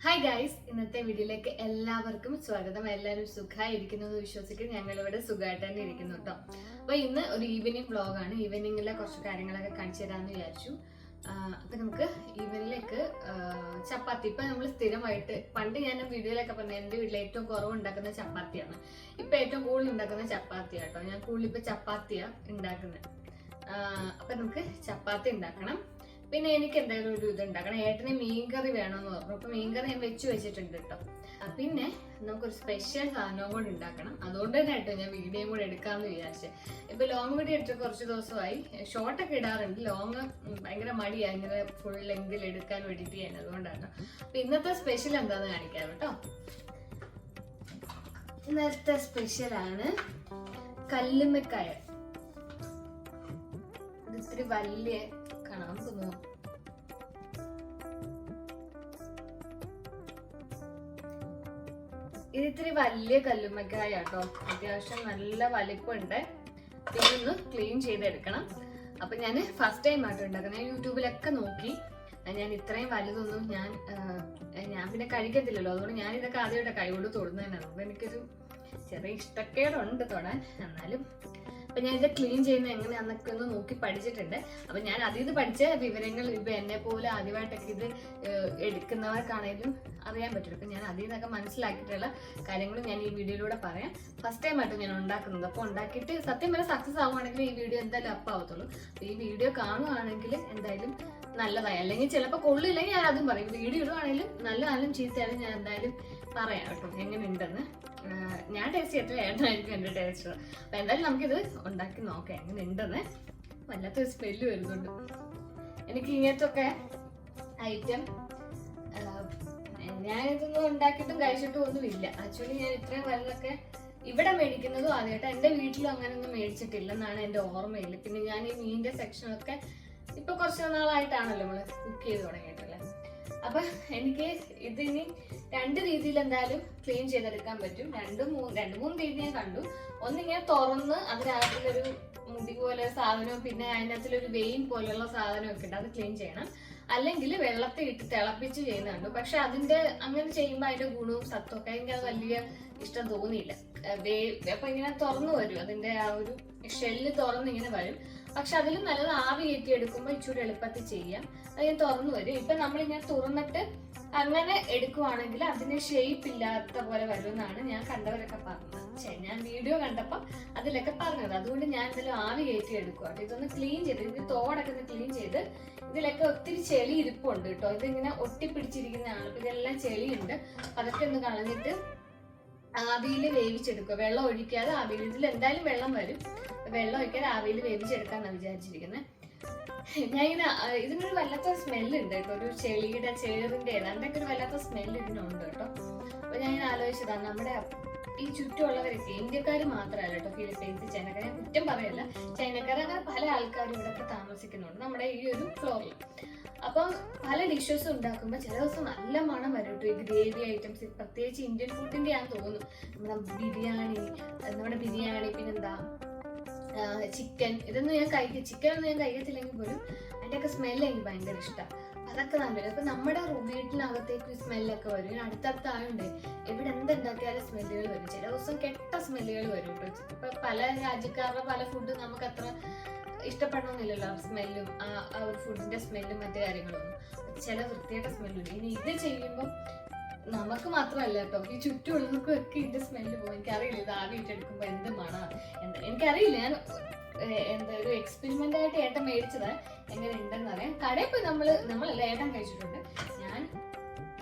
Hi guys, ഇന്നത്തെ വീഡിയോയിലേക്ക് എല്ലാവർക്കും സ്വാഗതം. എല്ലാവരും സുഖമായിരിക്കുന്നു എന്ന് വിശ്വസിക്കുന്നു. ഞങ്ങളിവിടെ സുഖമായിട്ട് തന്നെ ഇരിക്കുന്നു കേട്ടോ. അപ്പോൾ ഇന്ന് ഒരു ഈവനിങ് വ്ളോഗാണ്. ഈവനിങ്ങിലെ കുറച്ച് കാര്യങ്ങളൊക്കെ കാണിച്ചു തരാമെന്ന് വിചാരിച്ചു. അപ്പം നമുക്ക് ഈവനിങ്ങിലേക്ക് ചപ്പാത്തി. ഇപ്പം നമ്മൾ സ്ഥിരമായിട്ട് പണ്ട് ഞാൻ വീഡിയോയിലൊക്കെ പറഞ്ഞു എൻ്റെ വീട്ടിൽ ഏറ്റവും കുറവ് ഉണ്ടാക്കുന്ന ചപ്പാത്തിയാണ്. ഇപ്പം ഏറ്റവും കൂടുതൽ ഉണ്ടാക്കുന്ന ചപ്പാത്തിയാണ് കേട്ടോ. ഞാൻ കൂടുതൽ ഇപ്പം ചപ്പാത്തിയാണ് ഉണ്ടാക്കുന്നത്. അപ്പം നമുക്ക് ചപ്പാത്തി ഉണ്ടാക്കണം. പിന്നെ എനിക്ക് എന്തായാലും ഒരു ഇത് ഉണ്ടാക്കണം. ഏട്ടന് മീൻകറി വേണമെന്ന് പറഞ്ഞു. അപ്പൊ മീൻകറി ഞാൻ വെച്ചിട്ടുണ്ട് കേട്ടോ. പിന്നെ നമുക്കൊരു സ്പെഷ്യൽ സാധനവും കൂടെ ഉണ്ടാക്കണം. അതുകൊണ്ട് തന്നെ കേട്ടോ ഞാൻ വീഡിയോയും കൂടെ എടുക്കാമെന്ന് വിചാരിച്ചത്. ഇപ്പൊ ലോങ് വീഡിയോ എടുത്ത് കുറച്ച് ദിവസമായി. ഷോർട്ടൊക്കെ ഇടാറുണ്ട്. ലോങ് ഭയങ്കര മടിയായി ഇങ്ങനെ ഫുൾ ലെങ്കിൽ എടുക്കാൻ വേണ്ടിയിട്ട് ചെയ്യാൻ. അതുകൊണ്ടാണ്. അപ്പൊ ഇന്നത്തെ സ്പെഷ്യൽ എന്താന്ന് കാണിക്കാം കേട്ടോ. ഇന്നത്തെ സ്പെഷ്യലാണ് കല്ലുമ്മക്കായ. ഇത് ഇത്തിരി വലിയ കാണാൻ തോന്നുന്നു. ഇത് ഇത്തിരി വലിയ കല്ലുമ്മക്കായ കേട്ടോ. അത്യാവശ്യം നല്ല വലിപ്പമുണ്ട്. പിന്നെ ഒന്ന് ക്ലീൻ ചെയ്തെടുക്കണം. അപ്പൊ ഞാൻ ഫസ്റ്റ് ടൈം ആയിട്ട് ഉണ്ടാക്കുന്നത്. ഞാൻ യൂട്യൂബിലൊക്കെ നോക്കി. ഞാൻ ഇത്രയും വലുതൊന്നും ഞാൻ പിന്നെ കഴിക്കത്തില്ലല്ലോ. അതുകൊണ്ട് ഞാൻ ഇതൊക്കെ ആദ്യമായിട്ട് കൈകൊണ്ട് തൊടുന്നതന്നെ. അതുകൊണ്ട് എനിക്കൊരു ചെറിയ ഇഷ്ടക്കേടുണ്ട് തൊടാൻ. എന്നാലും അപ്പൊ ഞാൻ ഇത് ക്ലീൻ ചെയ്യുന്ന എങ്ങനെയാന്നൊക്കെ ഒന്ന് നോക്കി പഠിച്ചിട്ടുണ്ട്. അപ്പൊ ഞാൻ അതിൽ നിന്ന് പഠിച്ച വിവരങ്ങൾ ഇപ്പൊ എന്നെ പോലെ ആദ്യമായിട്ടൊക്കെ ഇത് എടുക്കുന്നവർക്കാണേലും അറിയാൻ പറ്റും. അപ്പൊ ഞാൻ അതിൽ നിന്നൊക്കെ മനസ്സിലാക്കിയിട്ടുള്ള കാര്യങ്ങളും ഞാൻ ഈ വീഡിയോയിലൂടെ പറയാം. ഫസ്റ്റ് ടൈം ആയിട്ട് ഞാൻ ഉണ്ടാക്കുന്നത്. അപ്പൊ ഉണ്ടാക്കിയിട്ട് സത്യം വരെ സക്സസ് ആവുകയാണെങ്കിൽ ഈ വീഡിയോ എന്തായാലും അപ്പ് ആവത്തുള്ളൂ. അപ്പൊ ഈ വീഡിയോ കാണുകയാണെങ്കിൽ എന്തായാലും നല്ലതായി. അല്ലെങ്കിൽ ചിലപ്പോൾ കൊള്ളില്ലെങ്കിൽ ഞാൻ അതും പറയും. വീഡിയോ ഇടുവാണെങ്കിലും നല്ലതായാലും ചീത്തയായാലും ഞാൻ എന്തായാലും പറയാം കേട്ടോ എങ്ങനെ ഉണ്ടെന്ന്. ഞാൻ ടേസ്റ്റ് ചെയ്തിട്ട് ഏട്ടനായിരിക്കും എൻ്റെ ടേസ്റ്റ്. അപ്പൊ എന്തായാലും നമുക്കിത് ഉണ്ടാക്കി നോക്കാം എങ്ങനെ ഉണ്ടെന്ന്. വല്ലാത്തൊരു സ്മെല്ല് വരുന്നുണ്ട് എനിക്ക് ഇങ്ങനത്തെ ഒക്കെ ഐറ്റം. ഞാനിതൊന്നും ഉണ്ടാക്കിയിട്ടും കഴിച്ചിട്ടും ഒന്നുമില്ല. ആക്ച്വലി ഞാൻ ഇത്രയും വലുതൊക്കെ ഇവിടെ മേടിക്കുന്നതും ആദ്യമായിട്ട്. എൻ്റെ വീട്ടിലും അങ്ങനെയൊന്നും മേടിച്ചിട്ടില്ലെന്നാണ് എൻ്റെ ഓർമ്മയിൽ. പിന്നെ ഞാൻ ഈ മീനിന്റെ സെക്ഷനൊക്കെ ഇപ്പൊ കുറച്ച് നാളായിട്ടാണല്ലോ നമ്മള് കുക്ക് ചെയ്ത് തുടങ്ങിയിട്ടില്ല. അപ്പൊ എനിക്ക് ഇതിനി രണ്ട് രീതിയിൽ എന്തായാലും ക്ലീൻ ചെയ്തെടുക്കാൻ പറ്റും. രണ്ട് മൂന്ന് രീതി ഞാൻ കണ്ടു. ഒന്നിങ്ങനെ തുറന്ന് അതിനകത്തിലൊരു മുടി പോലെ സാധനവും പിന്നെ അതിനകത്തിലൊരു വെയിൻ പോലെയുള്ള സാധനമൊക്കെ ഉണ്ട്, അത് ക്ലീൻ ചെയ്യണം. അല്ലെങ്കിൽ വെള്ളത്തിൽ ഇട്ട് തിളപ്പിച്ച് ചെയ്യുന്നുണ്ട്. പക്ഷെ അതിന്റെ അങ്ങനെ ചെയ്യുമ്പോൾ അതിന്റെ ഗുണവും സത്വമൊക്കെ എനിക്ക് അത് വലിയ ഇഷ്ടം തോന്നിയില്ല. അപ്പൊ ഇങ്ങനെ തുറന്നു വരും, അതിന്റെ ആ ഒരു ഷെല്ല് തുറന്ന് ഇങ്ങനെ വരും. പക്ഷെ അതിലും നല്ലത് ആവി കയറ്റി എടുക്കുമ്പോൾ ഇച്ചിരി എളുപ്പത്തിൽ ചെയ്യാം. അത് ഞാൻ തുറന്നു വരും. ഇപ്പൊ നമ്മളിങ്ങനെ തുറന്നിട്ട് അങ്ങനെ എടുക്കുവാണെങ്കിൽ അതിന് ഷേപ്പ് ഇല്ലാത്ത പോലെ വരുമെന്നാണ് ഞാൻ കണ്ടവരൊക്കെ പറഞ്ഞത്. ഞാൻ വീഡിയോ കണ്ടപ്പോൾ അതിലൊക്കെ പറഞ്ഞത്. അതുകൊണ്ട് ഞാൻ ഇതിലും ആവി കയറ്റി എടുക്കുക. ഇതൊന്ന് ക്ലീൻ ചെയ്ത് ഇത് തോടൊക്കെ ഒന്ന് ക്ലീൻ ചെയ്ത് ഇതിലൊക്കെ ഒത്തിരി ചെളി ഇരിപ്പുണ്ട് കേട്ടോ. ഇതിങ്ങനെ ഒട്ടിപ്പിടിച്ചിരിക്കുന്നതാണ്. അപ്പൊ ഇതെല്ലാം ചെളിയുണ്ട്. അതൊക്കെ ഒന്ന് കളഞ്ഞിട്ട് ആവിയിൽ വേവിച്ചെടുക്കുക. വെള്ളം ഒഴിക്കാതെ ആവിയിൽ. ഇതിൽ എന്തായാലും വെള്ളം വരും. വെള്ളം ഒഴിക്കാതെ ആവിയിൽ വേവിച്ചെടുക്കാന്നാണ് വിചാരിച്ചിരിക്കുന്നത്. ഞാൻ ഇതിനൊരു വല്ലാത്ത സ്മെല്ല് ഉണ്ട് കേട്ടോ. ഒരു ചെളിയുടെ ചേറിന്റെ ഏതാണ്ടൊക്കെ ഒരു വല്ലാത്ത സ്മെല്ല് ഇതിനുണ്ട് കേട്ടോ. അപ്പൊ ഞാൻ ആലോചിച്ചതാണ് നമ്മുടെ ഈ ചുറ്റുമുള്ളവരൊക്കെ ഇന്ത്യക്കാർ മാത്രമല്ല കേട്ടോ, ഫിലിപ്പീൻസ്, ചൈനക്കാർ, ഞാൻ കുറ്റം പറയല്ല, ചൈനക്കാർ അങ്ങനെ പല ആൾക്കാരും ഇവിടെയൊക്കെ താമസിക്കുന്നുണ്ട് നമ്മുടെ ഈ ഒരു ഫ്ലോറിൽ. അപ്പം പല ഡിഷസ് ഉണ്ടാക്കുമ്പോൾ ചില ദിവസം നല്ല മണം വരും കേട്ടോ. ഈ ഗ്രേവി ഐറ്റംസ് പ്രത്യേകിച്ച് ഇന്ത്യൻ ഫുഡിന്റെ ആണെന്ന് തോന്നുന്നു. നമ്മുടെ ബിരിയാണി പിന്നെന്താ ചിക്കൻ, ഇതൊന്നും ഞാൻ ചിക്കൻ ഒന്നും ഞാൻ കഴിക്കത്തില്ലെങ്കിൽ പോലും അതിൻ്റെയൊക്കെ സ്മെല്ല് എനിക്ക് ഭയങ്കര ഇഷ്ടമാണ്. അതൊക്കെ നല്ലത്. അപ്പൊ നമ്മുടെ വീട്ടിനകത്തേക്ക് സ്മെല്ലൊക്കെ വരും. അടുത്തടുത്തായോണ്ട് ഇവിടെ എന്തുണ്ടാക്കിയാലും സ്മെല്ലുകൾ വരും. ചില ദിവസം കെട്ട സ്മെല്ലുകൾ വരും കേട്ടോ. ഇപ്പൊ പല രാജ്യക്കാരുടെ പല ഫുഡ് നമുക്ക് അത്ര ഇഷ്ടപ്പെടണമെന്നില്ലല്ലോ. സ്മെല്ലും ആ ഒരു ഫുഡിന്റെ സ്മെല്ലും മറ്റു കാര്യങ്ങളൊന്നും. ചില വൃത്തിയായിട്ട സ്മെല്ലും. ഇനി ഇത് ചെയ്യുമ്പോൾ നമുക്ക് മാത്രമല്ല കേട്ടോ, ഈ ചുറ്റുമുള്ളവർക്കും ഒക്കെ ഇതിന്റെ സ്മെല്ല് പോകും. എനിക്കറിയില്ല ഇത് ആവിയിട്ടെടുക്കുമ്പോ എന്ത് മണമാണ് എനിക്കറിയില്ല. ഞാൻ ഒരു എക്സ്പെരിമെന്റ് ആയിട്ട് ഏട്ടൻ മേടിച്ചത് എങ്ങനെ ഉണ്ടെന്ന് അറിയാം. കടയിൽ പോയി നമ്മളല്ല ഏട്ടൻ കഴിച്ചിട്ടുണ്ട്.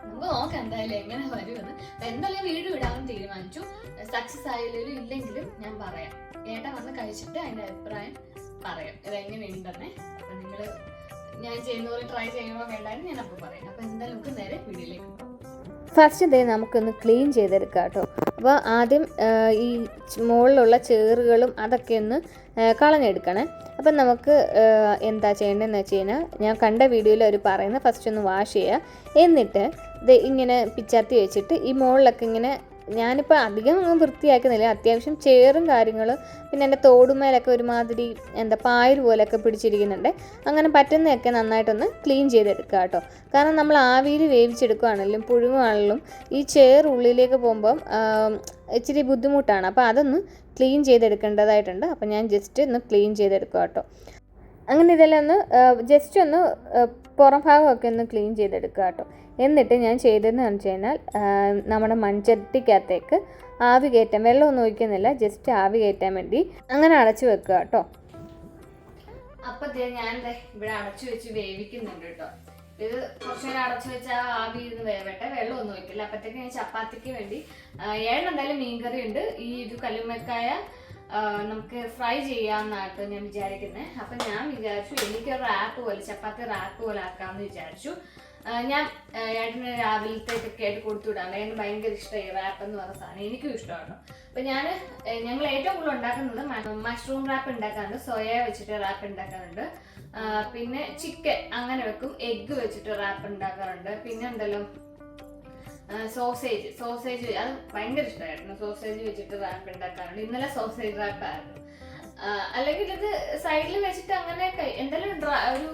നമുക്ക് നോക്കാം എന്തായാലും എങ്ങനെ വരുമെന്ന്. എന്തായാലും വീഡിയോ ഇടാൻ തീരുമാനിച്ചു. സക്സസ് ആയാലും ഇല്ലെങ്കിലും ഞാൻ പറയാം. ഏട്ടൻ വന്ന് കഴിച്ചിട്ട് അതിന്റെ അഭിപ്രായം പറയാം ഇതെങ്ങനെ ഉണ്ടെന്നേ. അപ്പൊ നിങ്ങള് ഞാൻ ചെയ്യുന്ന പോലെ ട്രൈ ചെയ്യണോ വേണ്ടാലും ഞാൻ അപ്പൊ പറയാം. അപ്പൊ എന്തായാലും നമുക്ക് നേരെ വീഡിയോയിലേക്ക് പോകാം. ഫസ്റ്റ് ഇതേ നമുക്കൊന്ന് ക്ലീൻ ചെയ്തെടുക്കാം കേട്ടോ. അപ്പോൾ ആദ്യം ഈ മുകളിലുള്ള ചേറുകളും അതൊക്കെ ഒന്ന് കളഞ്ഞെടുക്കണേ. അപ്പം നമുക്ക് എന്താ ചെയ്യേണ്ടതെന്ന് വെച്ച് കഴിഞ്ഞാൽ ഞാൻ കണ്ട വീഡിയോയിൽ അവർ പറയുന്നത് ഫസ്റ്റ് ഒന്ന് വാഷ് ചെയ്യുക. എന്നിട്ട് ഇത് ഇങ്ങനെ പിച്ചാത്തി വെച്ചിട്ട് ഈ മുകളിലൊക്കെ ഇങ്ങനെ ഞാനിപ്പോൾ അധികം ഒന്നും വൃത്തിയാക്കുന്നില്ല. അത്യാവശ്യം ചേറും കാര്യങ്ങളും പിന്നെ എൻ്റെ തോടുമേലൊക്കെ ഒരുമാതിരി പായൽ പോലെയൊക്കെ പിടിച്ചിരിക്കുന്നുണ്ട്. അങ്ങനെ പറ്റുന്നതൊക്കെ നന്നായിട്ടൊന്ന് ക്ലീൻ ചെയ്തെടുക്കുക കേട്ടോ. കാരണം നമ്മൾ ആവിയിൽ വേവിച്ചെടുക്കുകയാണെങ്കിലും പുഴുങ്ങുകയാണെങ്കിലും ഈ ചേർ ഉള്ളിലേക്ക് പോകുമ്പം ഇച്ചിരി ബുദ്ധിമുട്ടാണ്. അപ്പോൾ അതൊന്ന് ക്ലീൻ ചെയ്തെടുക്കേണ്ടതായിട്ടുണ്ട്. അപ്പോൾ ഞാൻ ജസ്റ്റ് ഒന്ന് ക്ലീൻ ചെയ്തെടുക്കുക കേട്ടോ. അങ്ങനെ ഇതെല്ലാം ഒന്ന് ജസ്റ്റ് ഒന്ന് പുറം ഭാഗമൊക്കെ ഒന്ന് ക്ലീൻ ചെയ്തെടുക്കുക കേട്ടോ. എന്നിട്ട് ഞാൻ ചെയ്തതെന്ന് വെച്ച് കഴിഞ്ഞാൽ നമ്മുടെ മൺചട്ടിക്കകത്തേക്ക് ആവി കയറ്റാൻ, വെള്ളമൊന്നും ഒഴിക്കുന്നില്ല, ജസ്റ്റ് ആവി കയറ്റാൻ വേണ്ടി അങ്ങനെ അടച്ചു വെക്കുക കേട്ടോ. അപ്പോൾ ഞാൻ ഇവിടെ അടച്ചു വെച്ച് വേവിക്കുന്നുണ്ട് കേട്ടോ. ഇത് കുറച്ച് നേരം അടച്ചു വെച്ചാൽ ആവി ഇരുന്ന് വേവട്ടെ, വെള്ളമൊന്നും ഒഴിക്കില്ല. അപ്പോഴത്തേക്ക് ഞാൻ ചപ്പാത്തിക്ക് വേണ്ടി എന്തായാലും മീൻകറി ഉണ്ട്. ഈ ഒരു കല്ലുമ്മക്കായ നമുക്ക് ഫ്രൈ ചെയ്യാമെന്നായിട്ട് ഞാൻ വിചാരിക്കുന്നത്. അപ്പം ഞാൻ വിചാരിച്ചു എനിക്കൊരു റാപ്പ് പോലെ, ചപ്പാത്തി റാപ്പ് പോലെ ആക്കാമെന്ന് വിചാരിച്ചു. ഞാൻ ഏട്ടന് രാവിലത്തേക്കൊക്കെ ആയിട്ട് കൊടുത്തുവിടാം. ഏട്ടന് ഭയങ്കര ഇഷ്ടമായി റാപ്പ് എന്ന് പറഞ്ഞ സാധനം, എനിക്കും ഇഷ്ടമാണ്. അപ്പം ഞങ്ങൾ ഏറ്റവും കൂടുതൽ ഉണ്ടാക്കുന്നത് മഷ്റൂം റാപ്പ് ഉണ്ടാക്കാറുണ്ട്, സോയ വെച്ചിട്ട് റാപ്പ് ഉണ്ടാക്കാറുണ്ട്, പിന്നെ ചിക്കൻ അങ്ങനെ വെക്കും, എഗ്ഗ് വെച്ചിട്ട് റാപ്പ് ഉണ്ടാക്കാറുണ്ട്, പിന്നെ ഉണ്ടല്ലോ സോസേജ് അത് ഭയങ്കര ഇഷ്ടമായിരുന്നു. സോസേജ് വെച്ചിട്ട് റാപ്പ് ഉണ്ടാക്കാറുണ്ട്. ഇന്നലെ സോസേജ് റാപ്പ് ആയിരുന്നു. അല്ലെങ്കിൽ ഇത് സൈഡിൽ വെച്ചിട്ട് അങ്ങനെ എന്തായാലും ഒരു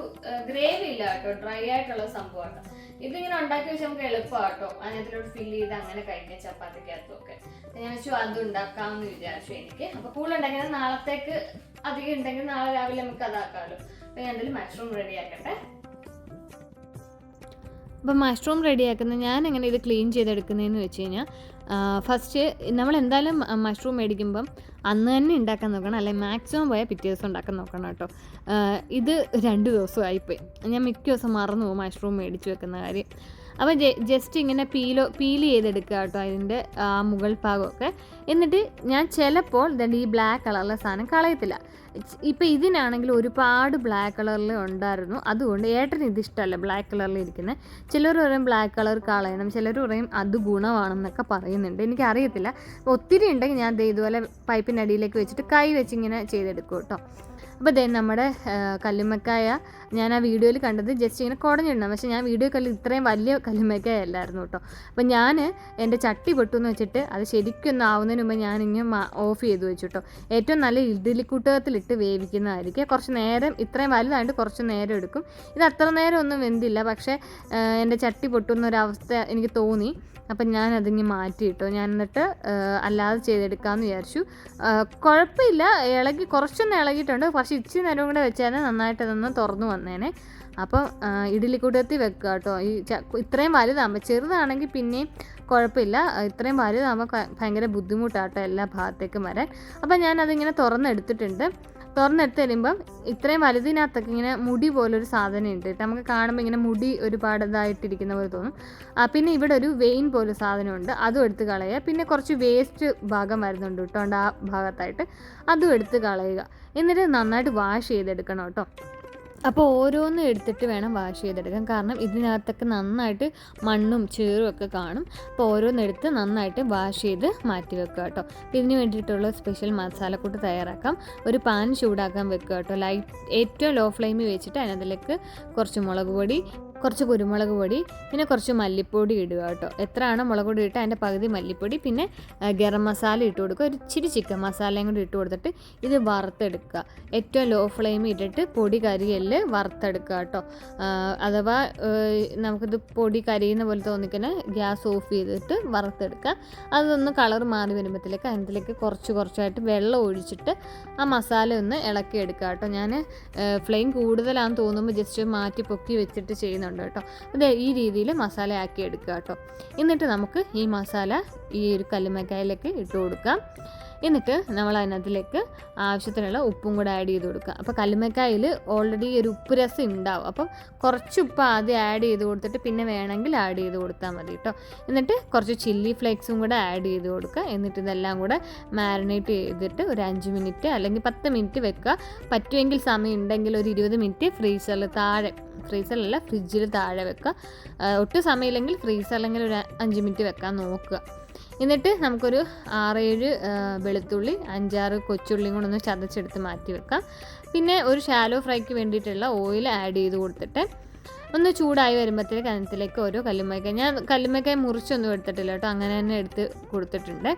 ഗ്രേവി ഇല്ല കേട്ടോ, ഡ്രൈ ആയിട്ടുള്ള സംഭവമാണ്. ഇതിങ്ങനെ ഉണ്ടാക്കി വെച്ചാൽ നമുക്ക് എളുപ്പമാട്ടോ, അതിനകത്തിലോട്ട് ഫില്ല് ചെയ്ത് അങ്ങനെ കഴിക്കാം ചപ്പാത്തിക്കകത്തും ഒക്കെ. ഞാൻ വെച്ചു അത് ഉണ്ടാക്കാമെന്ന് വിചാരിച്ചു എനിക്ക്. അപ്പോൾ കൂടുതൽ ഉണ്ടാക്കിയത് നാളത്തേക്ക് അധികം ഉണ്ടെങ്കിൽ നാളെ രാവിലെ നമുക്ക് അതാക്കാമല്ലോ. അപ്പോൾ ഞാൻ എന്തായാലും മഷ്റൂം റെഡി ആക്കട്ടെ. അപ്പോൾ മഷ്റൂം റെഡിയാക്കുന്നത് ഞാൻ എങ്ങനെ ഇത് ക്ലീൻ ചെയ്തെടുക്കുന്നതെന്ന് വെച്ച് കഴിഞ്ഞാൽ, ഫസ്റ്റ് നമ്മൾ എന്തായാലും മഷ്റൂം മേടിക്കുമ്പം അന്ന് തന്നെ ഉണ്ടാക്കാൻ നോക്കണം, അല്ലെങ്കിൽ മാക്സിമം പോയാൽ പിറ്റേ ദിവസം ഉണ്ടാക്കാൻ നോക്കണം കേട്ടോ. ഇത് 2 ദിവസമായിപ്പോയി. ഞാൻ മിക്ക ദിവസം മറന്നു പോകും മഷ്റൂം മേടിച്ച് വെക്കുന്ന കാര്യം. അപ്പോൾ ജസ്റ്റ് ഇങ്ങനെ പീൽ ചെയ്തെടുക്കുക കേട്ടോ അതിൻ്റെ മുകൾ ഭാഗമൊക്കെ. എന്നിട്ട് ഞാൻ ചിലപ്പോൾ ഈ ബ്ലാക്ക് കളറിലെ സാധനം കളയത്തില്ല. ഇപ്പോൾ ഇതിനാണെങ്കിൽ ഒരുപാട് ബ്ലാക്ക് കളറിൽ ഉണ്ടായിരുന്നു, അതുകൊണ്ട് ഏട്ടന് ഇതിഷ്ടമല്ല ബ്ലാക്ക് കളറിൽ ഇരിക്കുന്നത്. ചിലർ പറയും ബ്ലാക്ക് കളർ കളയണം, ചിലർ പറയും അത് ഗുണമാണെന്നൊക്കെ പറയുന്നുണ്ട്, എനിക്കറിയത്തില്ല. ഒത്തിരി ഉണ്ടെങ്കിൽ ഞാൻ ഇതുപോലെ പൈപ്പിൻ്റെ അടിയിലേക്ക് വെച്ചിട്ട് കൈ വെച്ചിങ്ങനെ ചെയ്തെടുക്കും കേട്ടോ. അപ്പോൾ നമ്മുടെ കല്ലുമ്മക്കായ ഞാൻ ആ വീഡിയോയിൽ കണ്ടത് ജസ്റ്റ് ഇങ്ങനെ കുടഞ്ഞിടണം, പക്ഷേ ഞാൻ വീഡിയോ കല്ല് ഇത്രയും വലിയ കല്ലുമ്മക്കായ അല്ലായിരുന്നു കേട്ടോ. അപ്പോൾ ഞാൻ എൻ്റെ ചട്ടി പൊട്ടുമെന്ന് വെച്ചിട്ട് അത് ശരിക്കൊന്നും ആവുന്നതിന് മുമ്പ് ഞാനിങ്ങനെ ഓഫ് ചെയ്ത് വെച്ചു കേട്ടോ. ഏറ്റവും നല്ല ഇഡ്ഡലിക്കുട്ടകത്തിലിട്ട് വേവിക്കുന്നതായിരിക്കും. കുറച്ച് നേരം, ഇത്രയും വലുതായിട്ട് കുറച്ച് നേരം എടുക്കും. ഇത് അത്ര നേരം ഒന്നും വെന്തില്ല, പക്ഷേ എൻ്റെ ചട്ടി പൊട്ടുന്നൊരവസ്ഥ എനിക്ക് തോന്നി. അപ്പം ഞാനതിങ്ങ് മാറ്റിയിട്ടോ. ഞാൻ എന്നിട്ട് അല്ലാതെ ചെയ്തെടുക്കാമെന്ന് വിചാരിച്ചു. കുഴപ്പമില്ല, കുറച്ചൊന്ന് ഇളകിയിട്ടുണ്ട്. പക്ഷേ ഇച്ചിരി നേരം കൂടെ വെച്ചാൽ നന്നായിട്ട് അതൊന്ന് തുറന്നു വന്നേനെ. അപ്പം ഇഡ്ഡലിക്കൂട്ടത്തിൽ വെക്കുക കേട്ടോ. ഈ ഇത്രയും വലുതാകുമ്പോൾ, ചെറുതാണെങ്കിൽ പിന്നെയും കുഴപ്പമില്ല, ഇത്രയും വലുതാകുമ്പോൾ ഭയങ്കര ബുദ്ധിമുട്ടാട്ടോ എല്ലാ ഭാഗത്തേക്കും വരാൻ. അപ്പം ഞാനതിങ്ങനെ തുറന്നെടുത്തിട്ടുണ്ട്. തുറന്നെടുത്ത് തരുമ്പം ഇത്രയും വലുതിനകത്തൊക്കെ ഇങ്ങനെ മുടി പോലൊരു സാധനം ഉണ്ട് കേട്ടോ. നമുക്ക് കാണുമ്പോൾ ഇങ്ങനെ മുടി ഒരുപാട് ഇതായിട്ടിരിക്കുന്ന പോലെ തോന്നും. പിന്നെ ഇവിടെ ഒരു വെയിൻ പോലെ സാധനമുണ്ട്, അതും എടുത്ത് കളയുക. പിന്നെ കുറച്ച് വേസ്റ്റ് ഭാഗം വരുന്നുണ്ട് കേട്ടോ, ആ ഭാഗത്തായിട്ട് അതും എടുത്ത് കളയുക. എന്നിട്ട് നന്നായിട്ട് വാഷ് ചെയ്തെടുക്കണം കേട്ടോ. അപ്പോൾ ഓരോന്നും എടുത്തിട്ട് വേണം വാഷ് ചെയ്തെടുക്കാൻ, കാരണം ഇതിനകത്തൊക്കെ നന്നായിട്ട് മണ്ണും ചേറും ഒക്കെ കാണും. അപ്പോൾ ഓരോന്നെടുത്ത് നന്നായിട്ട് വാഷ് ചെയ്ത് മാറ്റി വെക്കുക കേട്ടോ. ഇതിന് വേണ്ടിയിട്ടുള്ള സ്പെഷ്യൽ മസാലക്കൂട്ട് തയ്യാറാക്കാം. ഒരു പാൻ ചൂടാക്കാൻ വെക്കുക കേട്ടോ. ഏറ്റവും ലോ ഫ്ലെയിമിൽ വെച്ചിട്ട് അതിനകത്തിലേക്ക് കുറച്ച് മുളക് പൊടി, കുറച്ച് കുരുമുളക് പൊടി, പിന്നെ കുറച്ച് മല്ലിപ്പൊടി ഇടുക കേട്ടോ. എത്രയാണ് മുളക് പൊടി ഇട്ട് അതിൻ്റെ പകുതി മല്ലിപ്പൊടി, പിന്നെ ഗരം മസാല ഇട്ട് കൊടുക്കുക. ഒരു ഇച്ചിരി ചിക്കൻ മസാലയും കൂടി ഇട്ട് കൊടുത്തിട്ട് ഇത് വറുത്തെടുക്കുക. ഏറ്റവും ലോ ഫ്ലെയിമിൽ ഇട്ടിട്ട് പൊടി കരിയല് വറുത്തെടുക്കുക കേട്ടോ. അഥവാ നമുക്കിത് പൊടി കരിയുന്ന പോലെ തോന്നിക്കുന്ന ഗ്യാസ് ഓഫ് ചെയ്തിട്ട് വറുത്തെടുക്കുക. അതൊന്ന് കളർ മാറി വരുമ്പോഴത്തേക്ക് അതിലേക്ക് കുറച്ചായിട്ട് വെള്ളം ഒഴിച്ചിട്ട് ആ മസാല ഒന്ന് ഇളക്കിയെടുക്കുക കേട്ടോ. ഞാൻ ഫ്ലെയിം കൂടുതലാണെന്ന് തോന്നുമ്പോൾ ജസ്റ്റ് മാറ്റി പൊക്കി വെച്ചിട്ട് ചെയ്യുന്നുണ്ട് കേട്ടോ. അത് ഈ രീതിയിൽ മസാല ആക്കി എടുക്കുക കേട്ടോ. എന്നിട്ട് നമുക്ക് ഈ മസാല ഈ ഒരു കല്ലുമ്മക്കായയിലേക്ക് ഇട്ട് കൊടുക്കാം. എന്നിട്ട് നമ്മൾ അതിനകത്തിലേക്ക് ആവശ്യത്തിനുള്ള ഉപ്പും കൂടെ ആഡ് ചെയ്ത് കൊടുക്കുക. അപ്പോൾ കല്ലുമ്മക്കായയിൽ ഓൾറെഡി ഒരു ഉപ്പ് രസം ഉണ്ടാവും, അപ്പം കുറച്ച് ഉപ്പ് ആദ്യം ആഡ് ചെയ്ത് കൊടുത്തിട്ട് പിന്നെ വേണമെങ്കിൽ ആഡ് ചെയ്ത് കൊടുത്താൽ മതി കേട്ടോ. എന്നിട്ട് കുറച്ച് ചില്ലി ഫ്ലേക്സും കൂടെ ആഡ് ചെയ്ത് കൊടുക്കുക. എന്നിട്ട് ഇതെല്ലാം കൂടെ മാരിനേറ്റ് ചെയ്തിട്ട് ഒരു 5 മിനിറ്റ് അല്ലെങ്കിൽ 10 മിനിറ്റ് വെക്കുക. പറ്റുമെങ്കിൽ സമയം ഉണ്ടെങ്കിൽ ഒരു 20 മിനിറ്റ് ഫ്രീസറിലല്ല ഫ്രിഡ്ജിൽ താഴെ വെക്കുക. ഒട്ടും സമയമില്ലെങ്കിൽ ഫ്രീസറിലെങ്കിൽ ഒരു 5 മിനിറ്റ് വെക്കാൻ നോക്കുക. എന്നിട്ട് നമുക്കൊരു 6-7 വെളുത്തുള്ളി, 5-6 കൊച്ചുള്ളിയും കൂടെ ഒന്ന് ചതച്ചെടുത്ത് മാറ്റി വെക്കാം. പിന്നെ ഒരു ഷാലോ ഫ്രൈക്ക് വേണ്ടിയിട്ടുള്ള ഓയിൽ ആഡ് ചെയ്ത് കൊടുത്തിട്ട് ഒന്ന് ചൂടായി വരുമ്പോഴത്തേക്ക് അതിനകത്തിലേക്ക് ഓരോ കല്ലുമ്മക്കായ, ഞാൻ കല്ലുമ്മക്കായ മുറിച്ചൊന്നും എടുത്തിട്ടില്ല കേട്ടോ, അങ്ങനെ തന്നെ എടുത്ത് കൊടുത്തിട്ടുണ്ട്,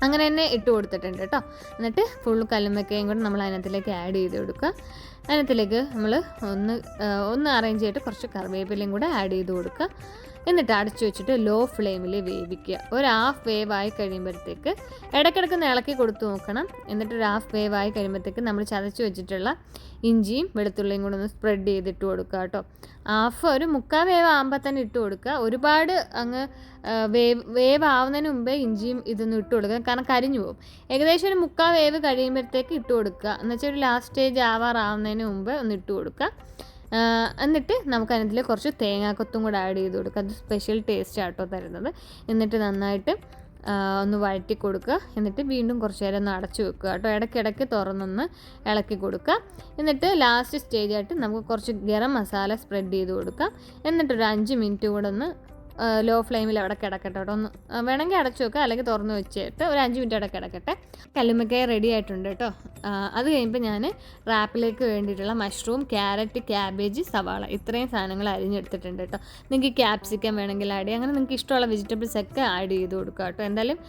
അങ്ങനെ തന്നെ ഇട്ട് കൊടുത്തിട്ടുണ്ട് കേട്ടോ. എന്നിട്ട് ഫുൾ കല്ലുമ്മക്കായും കൂടെ നമ്മൾ അതിനകത്തിലേക്ക് ആഡ് ചെയ്ത് കൊടുക്കുക. അതിനകത്തിലേക്ക് നമ്മൾ ഒന്ന് അറേഞ്ച് ചെയ്തിട്ട് കുറച്ച് കറിവേപ്പിലയും കൂടെ ആഡ് ചെയ്ത് കൊടുക്കുക. എന്നിട്ട് അടച്ചു വെച്ചിട്ട് ലോ ഫ്ലെയിമിൽ വേവിക്കുക. ഒരു ഹാഫ് വേവ് ആയി കഴിയുമ്പോഴത്തേക്ക് ഇടയ്ക്കിടയ്ക്ക് ഇളക്കി കൊടുത്ത് നോക്കണം. എന്നിട്ട് ഒരു ഹാഫ് വേവ് ആയി കഴിയുമ്പോഴത്തേക്ക് നമ്മൾ ചതച്ച് വെച്ചിട്ടുള്ള ഇഞ്ചിയും വെളുത്തുള്ളിയും കൂടെ ഒന്ന് സ്പ്രെഡ് ചെയ്തിട്ട് കൊടുക്കുക കേട്ടോ. ഒരു മുക്കാൽ വേവ് ആകുമ്പോൾ തന്നെ ഇട്ട് കൊടുക്കുക. ഒരുപാട് അങ്ങ് വേവ് ആവുന്നതിന് മുമ്പേ ഇഞ്ചിയും ഇതൊന്നും ഇട്ട് കൊടുക്കുക, കാരണം കരിഞ്ഞു പോകും. ഏകദേശം ഒരു മുക്കാൽ വേവ് കഴിയുമ്പോഴത്തേക്ക് ഇട്ട് കൊടുക്കുക. എന്നുവെച്ചാൽ ഒരു ലാസ്റ്റ് സ്റ്റേജ് ആവാറാവുന്നതിന് മുമ്പ് ഒന്ന് ഇട്ട് കൊടുക്കുക. എന്നിട്ട് നമുക്ക് അതിനകത്തിൽ കുറച്ച് തേങ്ങാക്കൊത്തും കൂടെ ആഡ് ചെയ്ത് കൊടുക്കുക. അത് സ്പെഷ്യൽ ടേസ്റ്റ് ആട്ടോ തരുന്നത്. എന്നിട്ട് നന്നായിട്ട് ഒന്ന് വഴറ്റി കൊടുക്കുക. എന്നിട്ട് വീണ്ടും കുറച്ച് നേരം ഒന്ന് അടച്ചു വെക്കുക കേട്ടോ. ഇടയ്ക്കിടയ്ക്ക് തുറന്നൊന്ന് ഇളക്കി കൊടുക്കുക. എന്നിട്ട് ലാസ്റ്റ് സ്റ്റേജായിട്ട് നമുക്ക് കുറച്ച് ഗരം മസാല സ്പ്രെഡ് ചെയ്ത് കൊടുക്കാം. എന്നിട്ടൊരു 5 മിനിറ്റ് കൂടെ ഒന്ന് ലോ ഫ്ലെയിമിൽ അവിടെ കിടക്കട്ടെ കേട്ടോ. ഒന്ന് വേണമെങ്കിൽ അടച്ചു വെക്കുക, അല്ലെങ്കിൽ തുറന്ന് വെച്ചിട്ട് ഒരു 5 മിനിറ്റ് അവിടെ കിടക്കട്ടെ. കല്ലുമ്മക്കായ റെഡി ആയിട്ടുണ്ട് കേട്ടോ. അത് കഴിയുമ്പോൾ ഞാൻ റാപ്പിലേക്ക് വേണ്ടിയിട്ടുള്ള മഷ്റൂം, ക്യാരറ്റ്, ക്യാബേജ്, സവാള ഇത്രയും സാധനങ്ങൾ അരിഞ്ഞെടുത്തിട്ടുണ്ട് കേട്ടോ. നിങ്ങൾക്ക് ക്യാപ്സിക്കം വേണമെങ്കിൽ ആഡ് ചെയ്യാം, അങ്ങനെ നിങ്ങൾക്ക് ഇഷ്ടമുള്ള വെജിറ്റബിൾസ് ഒക്കെ ആഡ് ചെയ്ത് കൊടുക്കുക കേട്ടോ. എന്തായാലും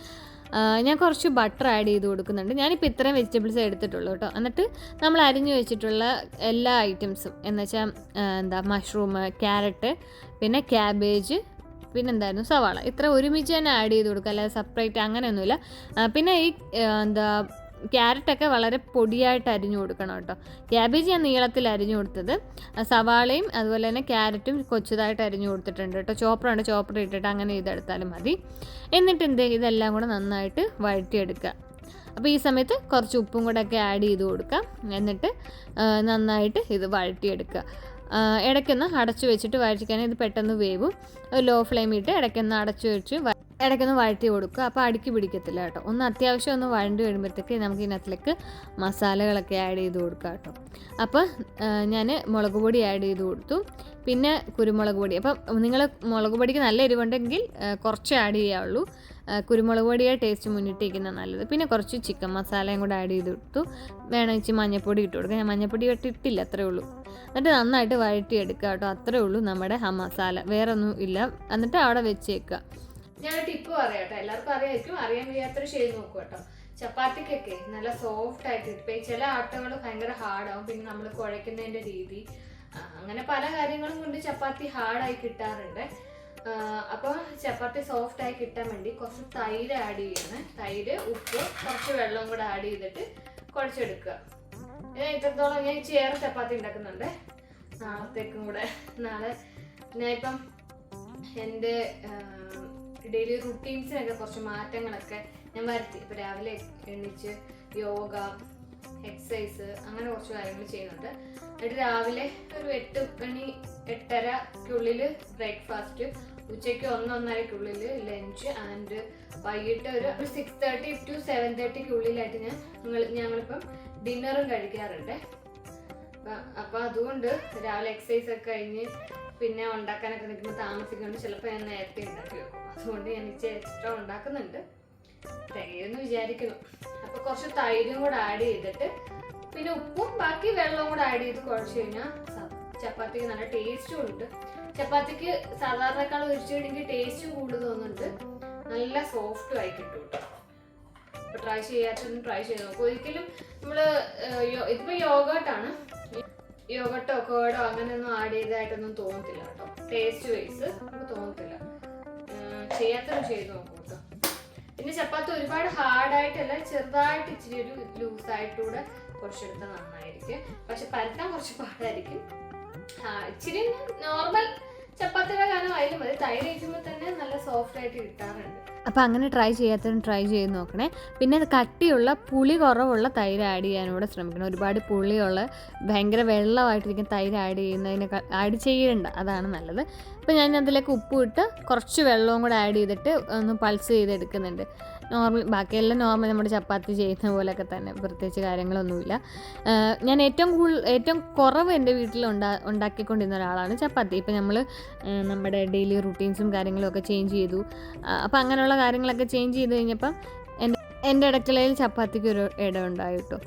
ഞാൻ കുറച്ച് ബട്ടർ ആഡ് ചെയ്ത് കൊടുക്കുന്നുണ്ട്. ഞാനിപ്പോൾ ഇത്രയും വെജിറ്റബിൾസ് എടുത്തിട്ടുള്ളൂ കേട്ടോ. എന്നിട്ട് നമ്മൾ അരിഞ്ഞു വെച്ചിട്ടുള്ള എല്ലാ ഐറ്റംസും എന്ന് വെച്ചാൽ മഷ്റൂം, ക്യാരറ്റ്, പിന്നെ ക്യാബേജ്, പിന്നെന്തായിരുന്നു സവാള, ഇത്ര ഒരുമിച്ച് തന്നെ ആഡ് ചെയ്ത് കൊടുക്കുക, അല്ലാതെ സെപ്പറേറ്റ് അങ്ങനെയൊന്നുമില്ല. പിന്നെ ഈ ക്യാരറ്റൊക്കെ വളരെ പൊടിയായിട്ട് അരിഞ്ഞു കൊടുക്കണം കേട്ടോ. ക്യാബേജ് ഞാൻ നീളത്തിൽ അരിഞ്ഞു കൊടുത്തത്, സവാളയും അതുപോലെ തന്നെ ക്യാരറ്റും കൊച്ചതായിട്ട് അരിഞ്ഞു കൊടുത്തിട്ടുണ്ട് കേട്ടോ. ചോപ്പർ ഇട്ടിട്ട് അങ്ങനെ ചെയ്തെടുത്താലും മതി. എന്നിട്ട് ഇതെല്ലാം കൂടെ നന്നായിട്ട് വഴറ്റിയെടുക്കുക. അപ്പോൾ ഈ സമയത്ത് കുറച്ച് ഉപ്പും കൂടെ ഒക്കെ ആഡ് ചെയ്ത് കൊടുക്കാം. എന്നിട്ട് നന്നായിട്ട് ഇത് വഴറ്റിയെടുക്കുക. ഇടയ്ക്കൊന്ന് അടച്ചു വെച്ചിട്ട് വഴറ്റിക്കാനും ഇത് പെട്ടെന്ന് വേവും. ലോ ഫ്ലെയിമിട്ട് ഇടയ്ക്കൊന്ന് അടച്ചു വെച്ച് ഇടയ്ക്കൊന്ന് വഴറ്റി കൊടുക്കുക. അപ്പോൾ അടുക്കി പിടിക്കത്തില്ല കേട്ടോ. ഒന്ന് അത്യാവശ്യം ഒന്ന് വഴണ്ടി വരുമ്പോഴത്തേക്ക് നമുക്ക് ഇതിനകത്തിലേക്ക് മസാലകളൊക്കെ ആഡ് ചെയ്ത് കൊടുക്കാം കേട്ടോ. അപ്പോൾ ഞാൻ മുളക് പൊടി ആഡ് ചെയ്ത് കൊടുത്തു, പിന്നെ കുരുമുളക് പൊടി. അപ്പം നിങ്ങൾ മുളക് പൊടിക്ക് നല്ല എരിവുണ്ടെങ്കിൽ കുറച്ച് ആഡ് ചെയ്യാവുള്ളൂ. കുരുമുളക് പൊടിയെ ടേസ്റ്റ് മുന്നിട്ടിരിക്കുന്നത് നല്ലത്. പിന്നെ കുറച്ച് ചിക്കൻ മസാലയും കൂടെ ആഡ് ചെയ്ത് കൊടുത്തു. വേണം വെച്ച് മഞ്ഞൾപ്പൊടി ഇട്ട് കൊടുക്കുക. ഞാൻ മഞ്ഞൾപ്പൊടി ഇട്ടിട്ടില്ല, അത്രേ ഉള്ളൂ. എന്നിട്ട് നന്നായിട്ട് വഴറ്റിയെടുക്കുക കേട്ടോ. അത്രേ ഉള്ളൂ നമ്മുടെ ആ മസാല, വേറെ ഒന്നും ഇല്ല. എന്നിട്ട് അവിടെ വെച്ചേക്കുക. ഞാൻ ടിപ്പ് പറയാം കേട്ടോ, എല്ലാവർക്കും അറിയാമായിരിക്കും, അറിയാൻ വയ്യാത്തൊരു ചെയ്ത് നോക്കുക കേട്ടോ. ചപ്പാത്തിക്കൊക്കെ നല്ല സോഫ്റ്റ് ആയിട്ട് ഇപ്പം ചില ആട്ടകൾ ഭയങ്കര ഹാർഡാവും, പിന്നെ നമ്മൾ കുഴയ്ക്കുന്നതിൻ്റെ രീതി, അങ്ങനെ പല കാര്യങ്ങളും കൊണ്ട് ചപ്പാത്തി ഹാർഡായി കിട്ടാറുണ്ട്. അപ്പോൾ ചപ്പാത്തി സോഫ്റ്റ് ആയി കിട്ടാൻ വേണ്ടി കുറച്ച് തൈര് ആഡ് ചെയ്യണം. തൈര്, ഉപ്പ്, കുറച്ച് വെള്ളവും കൂടെ ആഡ് ചെയ്തിട്ട് കുഴച്ചെടുക്കുക. ഇത്രത്തോളം ഞാൻ ചേർ ചപ്പാത്തി ഉണ്ടാക്കുന്നുണ്ട്. നാളത്തേക്കും കൂടെ, നാളെ ഞാനിപ്പം എൻ്റെ ഡെയിലി റുട്ടീൻസിനൊക്കെ കുറച്ച് മാറ്റങ്ങളൊക്കെ ഞാൻ വരുത്തി. ഇപ്പോൾ രാവിലെ എണീച്ച് യോഗ, എക്സസൈസ്, അങ്ങനെ കുറച്ച് കാര്യങ്ങൾ ചെയ്യുന്നുണ്ട്. എന്നിട്ട് രാവിലെ ഒരു 8 മണി 8:30-ക്കുള്ളിൽ ബ്രേക്ക്ഫാസ്റ്റ്, ഉച്ചയ്ക്ക് 1-1:30-ക്കുള്ളിൽ ലഞ്ച്, ആൻഡ് വൈകിട്ട് ഒരു 6:30 to 7:30-ക്കുള്ളിലായിട്ട് ഞങ്ങളിപ്പം ഡിന്നറും കഴിക്കാറുണ്ട്. അപ്പം അതുകൊണ്ട് രാവിലെ എക്സസൈസ് ഒക്കെ കഴിഞ്ഞ് പിന്നെ ഉണ്ടാക്കാനൊക്കെ നിൽക്കുമ്പോൾ താമസിക്കുന്നുണ്ട്. ചിലപ്പോൾ ഞാൻ നേരത്തെ ഉണ്ടാക്കി വെക്കും. അതുകൊണ്ട് ഞാൻ എക്സ്ട്രാ ഉണ്ടാക്കുന്നുണ്ട്, തികയെന്ന് വിചാരിക്കുന്നു. അപ്പോൾ കുറച്ച് തൈരും കൂടെ ആഡ് ചെയ്തിട്ട് പിന്നെ ഉപ്പും ബാക്കി വെള്ളവും കൂടെ ആഡ് ചെയ്ത് കുഴച്ച് കഴിഞ്ഞാൽ ചപ്പാത്തിക്ക് നല്ല ടേസ്റ്റും ഉണ്ട്. ചപ്പാത്തിക്ക് സാധാരണക്കാൾ ഒഴിച്ചിട്ടുണ്ടെങ്കിൽ ടേസ്റ്റും കൂടുതൽ തോന്നുന്നുണ്ട്, നല്ല സോഫ്റ്റും ആയി കിട്ടും കേട്ടോ. അപ്പോൾ ട്രൈ ചെയ്യാത്തൊന്നും ട്രൈ ചെയ്ത് നോക്കും. ഒരിക്കലും നമ്മൾ ഇതിപ്പോൾ യോഗട്ടാണ്, യോഗട്ടോ കേടോ അങ്ങനെയൊന്നും ആഡ് ചെയ്തതായിട്ടൊന്നും തോന്നത്തില്ല കേട്ടോ. ടേസ്റ്റ് വൈസ് നമുക്ക് തോന്നത്തില്ല. ചെയ്യാത്തൊന്നും ചെയ്ത് നോക്കും കേട്ടോ. പിന്നെ ചപ്പാത്തി ഒരുപാട് ഹാർഡായിട്ടല്ല, ചെറുതായിട്ട് ഇച്ചിരി ഒരു ലൂസായിട്ടൂടെ കുറച്ചെടുത്താൽ നന്നായിരിക്കും. പക്ഷെ പരത്താൻ കുറച്ച് പാടായിരിക്കും. ഇച്ചിരി നോർമൽ ചപ്പാത്തിയുടെ കാലം ആയാലും മതി, തൈര് കഴിക്കുമ്പോൾ തന്നെ നല്ല സോഫ്റ്റ് ആയിട്ട് കിട്ടാറുണ്ട്. അപ്പോൾ അങ്ങനെ ട്രൈ ചെയ്യാത്തവരും ട്രൈ ചെയ്ത് നോക്കണേ. പിന്നെ കട്ടിയുള്ള പുളി കുറവുള്ള തൈര് ആഡ് ചെയ്യാനൂടെ ശ്രമിക്കണം. ഒരുപാട് പുളിയുള്ള ഭയങ്കര വെള്ളമായിട്ടിരിക്കുന്ന തൈര് ആഡ് ചെയ്യണ്ട, അതാണ് നല്ലത്. അപ്പോൾ ഞാൻ അതിലേക്ക് ഉപ്പ് ഇട്ട് കുറച്ച് വെള്ളവും കൂടെ ആഡ് ചെയ്തിട്ട് ഒന്ന് പൾസ് ചെയ്തെടുക്കുന്നുണ്ട്. ബാക്കിയെല്ലാം നോർമൽ നമ്മുടെ ചപ്പാത്തി ചെയ്യുന്ന പോലെയൊക്കെ തന്നെ, പ്രത്യേകിച്ച് കാര്യങ്ങളൊന്നുമില്ല. ഞാൻ ഏറ്റവും കുറവ് എൻ്റെ വീട്ടിൽ ഉണ്ടാക്കിക്കൊണ്ടിരുന്ന ഒരാളാണ് ചപ്പാത്തി. ഇപ്പം നമ്മൾ നമ്മുടെ ഡെയിലി റുട്ടീൻസും കാര്യങ്ങളും ഒക്കെ ചേഞ്ച് ചെയ്തു. അപ്പം അങ്ങനെയുള്ള കാര്യങ്ങളൊക്കെ ചേഞ്ച് ചെയ്ത് കഴിഞ്ഞപ്പം എൻ്റെ ഇടയ്ക്കളയിൽ ചപ്പാത്തിക്ക് ഒരു ഇടം ഉണ്ടായി കേട്ടോ.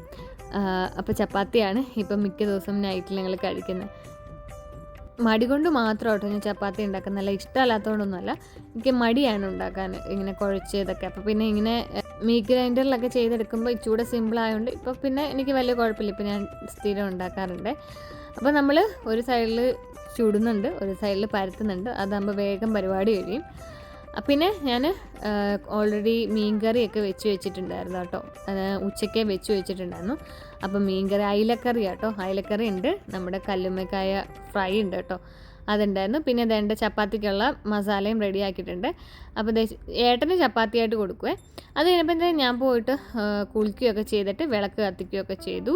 അപ്പോൾ ചപ്പാത്തിയാണ് ഇപ്പം മിക്ക ദിവസം നൈറ്റിൽ ഞങ്ങൾ കഴിക്കുന്നത്. മടി കൊണ്ട് മാത്രം കേട്ടോ ഞാൻ ചപ്പാത്തി ഉണ്ടാക്കുന്നത്, നല്ല ഇഷ്ടമല്ലാത്തതുകൊണ്ടൊന്നുമല്ല, എനിക്ക് മടിയാണ് ഉണ്ടാക്കാൻ ഇങ്ങനെ കുഴച്ച് ഇതൊക്കെ. അപ്പോൾ പിന്നെ ഇങ്ങനെ മീറ്റ് ഗ്രൈൻഡറിലൊക്കെ ചെയ്തെടുക്കുമ്പോൾ ഇച്ചിരി സിമ്പിൾ ആയതുകൊണ്ട് ഇപ്പോൾ പിന്നെ എനിക്ക് വലിയ കുഴപ്പമില്ല, ഇപ്പോൾ ഞാൻ സ്ഥിരം ഉണ്ടാക്കാറുണ്ട്. അപ്പോൾ നമ്മൾ ഒരു സൈഡിൽ ചുടുന്നുണ്ട്, ഒരു സൈഡിൽ പരത്തുന്നുണ്ട്, അതാകുമ്പോൾ വേഗം പരിപാടി കഴിയും. പിന്നെ ഞാൻ ഓൾറെഡി മീൻകറിയൊക്കെ വെച്ച് വെച്ചിട്ടുണ്ടായിരുന്നു കേട്ടോ, ഉച്ചയ്ക്കേ വെച്ച് വെച്ചിട്ടുണ്ടായിരുന്നു. അപ്പം മീൻകറി അയിലക്കറി കേട്ടോ, അയിലക്കറി ഉണ്ട്, നമ്മുടെ കല്ലുമ്മക്കായ ഫ്രൈ ഉണ്ട് കേട്ടോ, അതുണ്ടായിരുന്നു. പിന്നെ ഇതെൻ്റെ ചപ്പാത്തിക്കുള്ള മസാലയും റെഡി ആക്കിയിട്ടുണ്ട്. അപ്പോൾ ഏട്ടന് ചപ്പാത്തിയായിട്ട് കൊടുക്കുവേ. അത് കഴിഞ്ഞപ്പോൾ ഞാൻ പോയിട്ട് കുളിക്കുകയൊക്കെ ചെയ്തിട്ട് വിളക്ക് കത്തിക്കുകയൊക്കെ ചെയ്തു.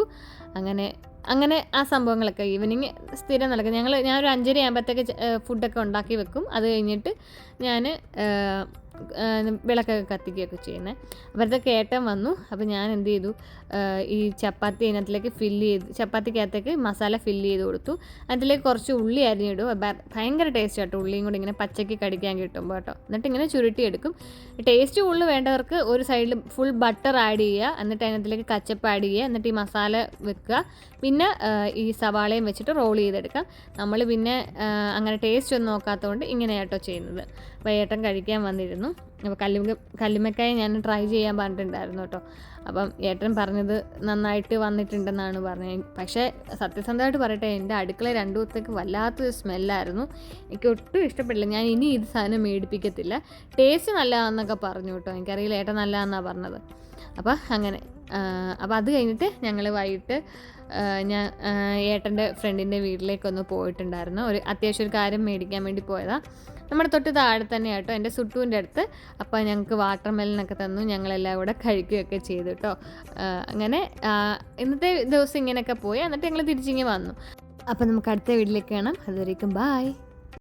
അങ്ങനെ ആ സംഭവങ്ങളൊക്കെ ഈവനിങ് സ്ഥിരം നടക്കും. ഞാനൊരു 5:30 ആകുമ്പോഴത്തേക്ക് ഫുഡൊക്കെ ഉണ്ടാക്കി വെക്കും. അത് കഴിഞ്ഞിട്ട് ഞാൻ വിളക്കൊക്കെ കത്തിക്കുകയൊക്കെ ചെയ്യുന്നത്. അപ്പോഴത്തേക്ക് ഏട്ടൻ വന്നു. അപ്പോൾ ഞാൻ എന്ത് ചെയ്തു, ഈ ചപ്പാത്തി അതിനകത്തിലേക്ക് ചപ്പാത്തിക്കകത്തേക്ക് മസാല ഫില്ല് ചെയ്ത് കൊടുത്തു. അതിലേക്ക് കുറച്ച് ഉള്ളി അരിഞ്ഞിടും. ഭയങ്കര ടേസ്റ്റ് കേട്ടോ, ഉള്ളിയും കൂടി ഇങ്ങനെ പച്ചയ്ക്ക് കടിക്കാൻ കിട്ടുമ്പോൾ കേട്ടോ. എന്നിട്ട് ഇങ്ങനെ ചുരുട്ടിയെടുക്കും. ടേസ്റ്റ് ഉള്ളി വേണ്ടവർക്ക് ഒരു സൈഡിൽ ഫുൾ ബട്ടർ ആഡ് ചെയ്യുക, എന്നിട്ട് അതിനകത്തിലേക്ക് കച്ചപ്പ് ആഡ് ചെയ്യുക, എന്നിട്ട് ഈ മസാല വെക്കുക. പിന്നെ ഈ സവാളയും വെച്ചിട്ട് റോൾ ചെയ്തെടുക്കാം. നമ്മൾ പിന്നെ അങ്ങനെ ടേസ്റ്റ് ഒന്നും നോക്കാത്തതുകൊണ്ട് ഇങ്ങനെ കേട്ടോ ചെയ്യുന്നത്. അപ്പോൾ ഏട്ടൻ കഴിക്കാൻ വന്നിരുന്നു. അപ്പോൾ കല്ലുമ്മക്കായ ഞാൻ ട്രൈ ചെയ്യാൻ പറഞ്ഞിട്ടുണ്ടായിരുന്നു കേട്ടോ. അപ്പം ഏട്ടൻ പറഞ്ഞത് നന്നായിട്ട് വന്നിട്ടുണ്ടെന്നാണ് പറഞ്ഞത്. പക്ഷേ സത്യസന്ധമായിട്ട് പറയട്ടെ, എൻ്റെ അടുക്കള 2 ദിവസത്തേക്ക് വല്ലാത്തൊരു സ്മെല്ലായിരുന്നു. എനിക്ക് ഒട്ടും ഇഷ്ടപ്പെട്ടില്ല. ഞാൻ ഇനി ഇത് സാധനം മേടിപ്പിക്കത്തില്ല. ടേസ്റ്റ് നല്ലതാണെന്നൊക്കെ പറഞ്ഞു കേട്ടോ, എനിക്കറിയില്ല, ഏട്ടൻ നല്ലതാണെന്നാണ് പറഞ്ഞത്. അപ്പോൾ അങ്ങനെ അപ്പോൾ അത് കഴിഞ്ഞിട്ട് ഞങ്ങൾ വൈകിട്ട് ഞാൻ ഏട്ടൻ്റെ ഫ്രണ്ടിൻ്റെ വീട്ടിലേക്കൊന്ന് പോയിട്ടുണ്ടായിരുന്നു. അത്യാവശ്യം ഒരു കാര്യം മേടിക്കാൻ വേണ്ടി പോയതാണ്. നമ്മുടെ തൊട്ട് താഴെ തന്നെ കേട്ടോ, എൻ്റെ സുട്ടുവിൻ്റെ അടുത്ത്. അപ്പോൾ ഞങ്ങൾക്ക് വാട്ടർ മെലനൊക്കെ തന്നു, ഞങ്ങളെല്ലാം കൂടെ കഴിക്കുകയൊക്കെ ചെയ്തു കേട്ടോ. അങ്ങനെ ഇന്നത്തെ ദിവസം ഇങ്ങനെയൊക്കെ പോയി. എന്നിട്ട് ഞങ്ങൾ തിരിച്ചിങ്ങനെ വന്നു. അപ്പോൾ നമുക്ക് അടുത്ത വീട്ടിലേക്ക് കാണാം. അതുവരേക്കും ബായ്.